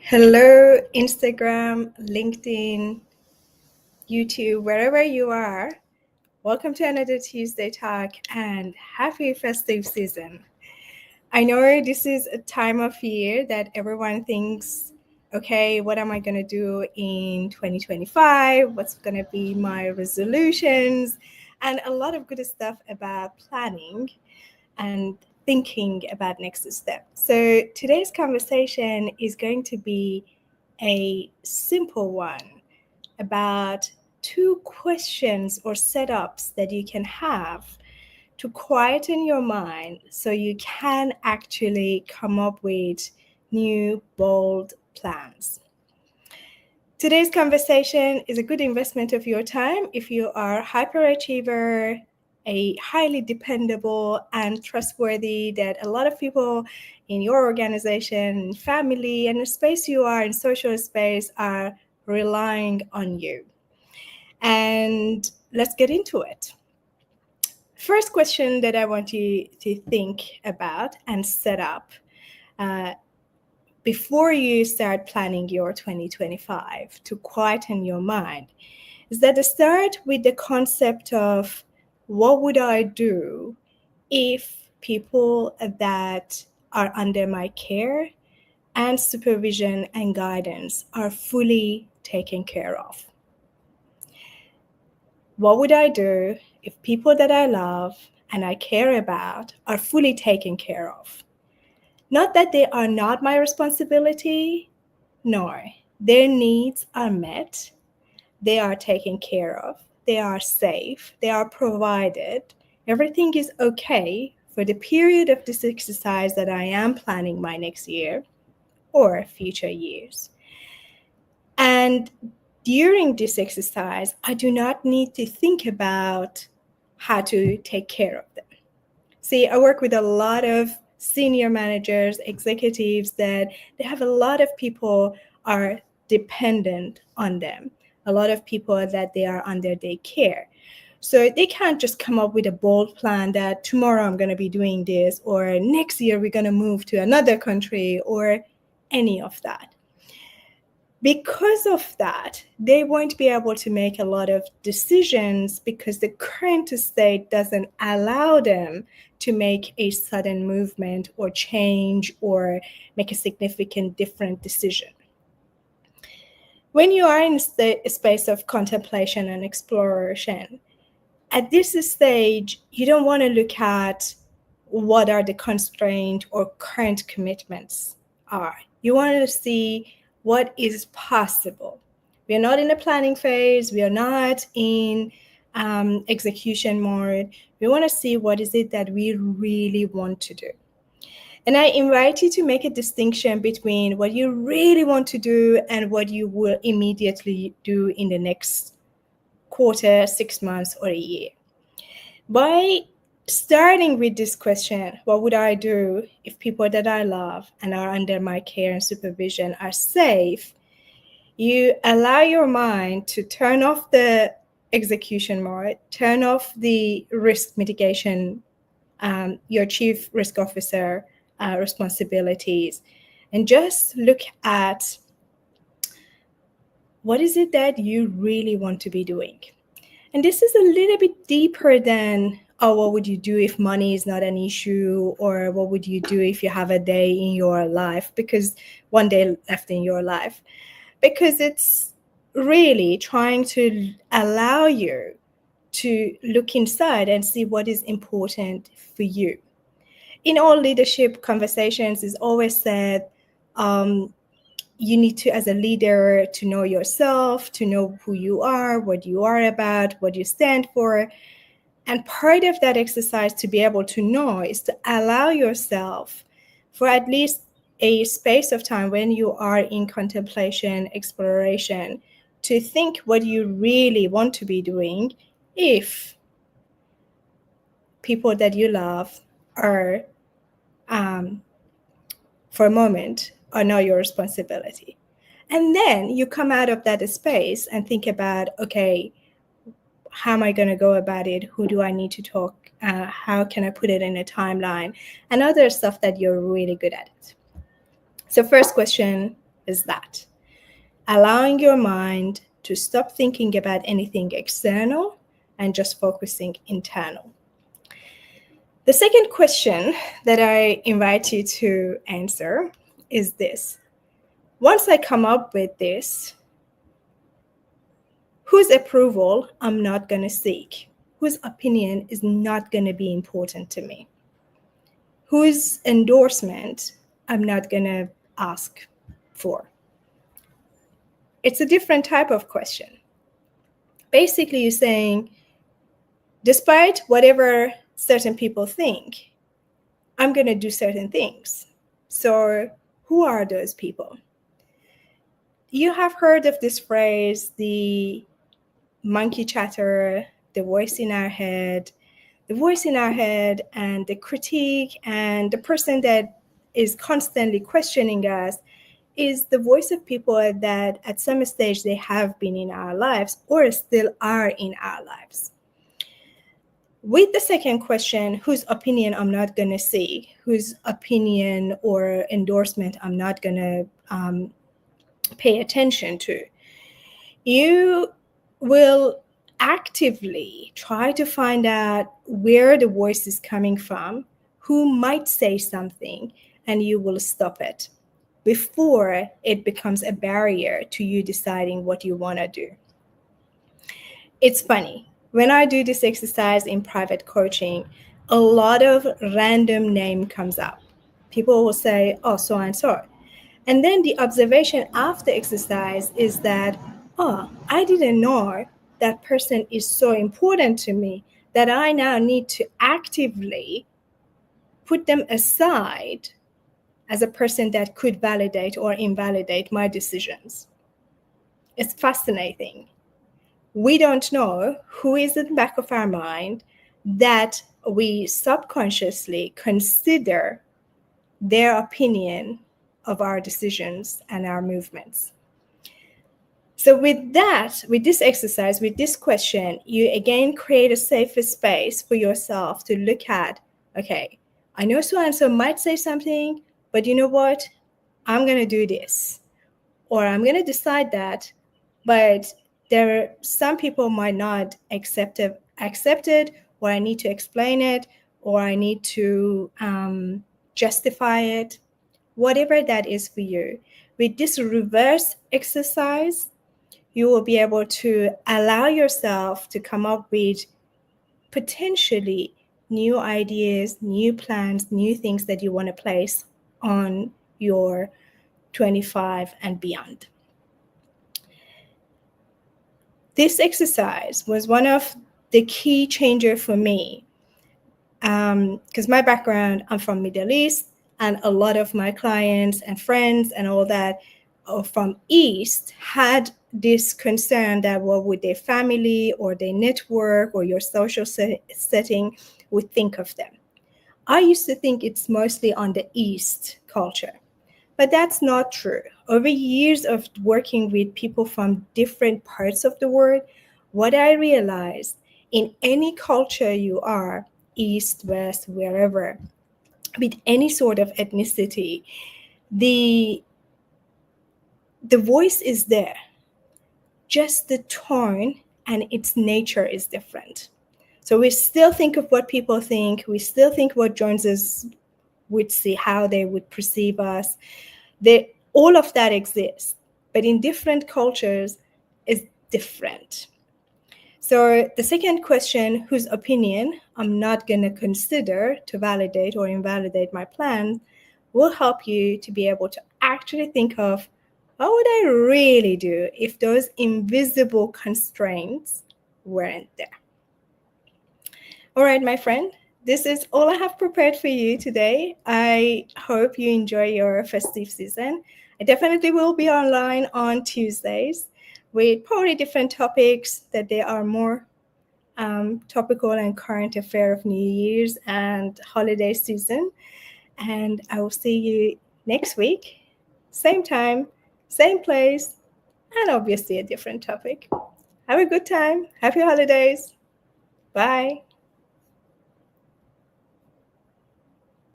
Hello, Instagram, LinkedIn, YouTube, wherever you are. Welcome to another Tuesday Talk and happy festive season. I know this is a time of year that everyone thinks, okay, what am I going to do in 2025? What's going to be my resolutions? And a lot of good stuff about planning and thinking about next step. So today's conversation is going to be a simple one about two questions or setups that you can have to quieten your mind so you can actually come up with new, bold plans. Today's conversation is a good investment of your time if you are a hyperachiever, a highly dependable and trustworthy that a lot of people in your organization, family, and the space you are in social space are relying on you. And let's get into it. First question that I want you to think about and set up before you start planning your 2025 to quieten your mind is that to start with the concept of what would I do if people that are under my care and supervision and guidance are fully taken care of. What would I do if people that I love and I care about are fully taken care of? Not that they are not my responsibility, no. Their needs are met, they are taken care of, they are safe, they are provided, everything is okay for the period of this exercise that I am planning my next year or future years. And during this exercise, I do not need to think about how to take care of them. See, I work with a lot of senior managers, executives that they have a lot of people are dependent on them, a lot of people that they are under their care. So they can't just come up with a bold plan that tomorrow I'm going to be doing this, or next year we're going to move to another country, or any of that. Because of that, they won't be able to make a lot of decisions because the current state doesn't allow them to make a sudden movement or change or make a significant different decision. When you are in a space of contemplation and exploration, at this stage, you don't want to look at what are the constraints or current commitments are. You want to see what is possible. We are not in a planning phase. We are not in execution mode. We want to see what is it that we really want to do. And I invite you to make a distinction between what you really want to do and what you will immediately do in the next quarter, 6 months, or a year. By starting with this question, what would I do if people that I love and are under my care and supervision are safe? You allow your mind to turn off the execution mode, turn off the risk mitigation, your chief risk officer responsibilities, and just look at what is it that you really want to be doing. And this is a little bit deeper than, oh, what would you do if money is not an issue? Or what would you do if you have a day in your life? Because one day left in your life. Because it's really trying to allow you to look inside and see what is important for you. In all leadership conversations, it's always said, you need to, as a leader, to know yourself, to know who you are, what you are about, what you stand for. And part of that exercise to be able to know is to allow yourself for at least a space of time when you are in contemplation, exploration, to think what you really want to be doing if people that you love are, for a moment, are not your responsibility. And then you come out of that space and think about, okay, how am I going to go about it? Who do I need to talk? How can I put it in a timeline? And other stuff that you're really good at it. So first question is that allowing your mind to stop thinking about anything external and just focusing internal. The second question that I invite you to answer is this. Once I come up with this, whose approval I'm not going to seek, whose opinion is not going to be important to me, whose endorsement I'm not going to ask for. It's a different type of question. Basically, you're saying, despite whatever certain people think, I'm going to do certain things. So who are those people? You have heard of this phrase, the monkey chatter, the voice in our head. The voice in our head and the critique and the person that is constantly questioning us is the voice of people that at some stage they have been in our lives or still are in our lives. With the second question, whose opinion I'm not going to see, whose opinion or endorsement I'm not going to pay attention to, you will actively try to find out where the voice is coming from, who might say something, and you will stop it before it becomes a barrier to you deciding what you want to do. It's funny. When I do this exercise in private coaching, a lot of random name comes up. People will say, oh, so and so. And then the observation after exercise is that, oh, I didn't know that person is so important to me that I now need to actively put them aside as a person that could validate or invalidate my decisions. It's fascinating. We don't know who is in the back of our mind that we subconsciously consider their opinion of our decisions and our movements. So with that, with this exercise, with this question, you again create a safer space for yourself to look at, okay, I know so-and-so might say something, but you know what? I'm going to do this. Or I'm going to decide that, but some people might not accept it, or I need to explain it, or I need to justify it, whatever that is for you. With this reverse exercise, you will be able to allow yourself to come up with potentially new ideas, new plans, new things that you want to place on your 25 and beyond. This exercise was one of the key changers for me because my background, I'm from Middle East, and a lot of my clients and friends and all that from East had this concern that what would their family or their network or your social setting would think of them. I used to think it's mostly on the East culture, but that's not true. Over years of working with people from different parts of the world, what I realized, in any culture you are, East, West, wherever, with any sort of ethnicity, the voice is there. Just the tone and its nature is different. So we still think of what people think. We still think what Joneses would see, how they would perceive us. All of that exists, but in different cultures is different. So the second question, whose opinion I'm not going to consider to validate or invalidate my plan, will help you to be able to actually think of, what would I really do if those invisible constraints weren't there? All right, my friend, this is all I have prepared for you today. I hope you enjoy your festive season. I definitely will be online on Tuesdays with probably different topics that they are more topical and current affair of New Year's and holiday season. And I will see you next week, same time, same place, and obviously a different topic. Have a good time. Happy holidays. Bye.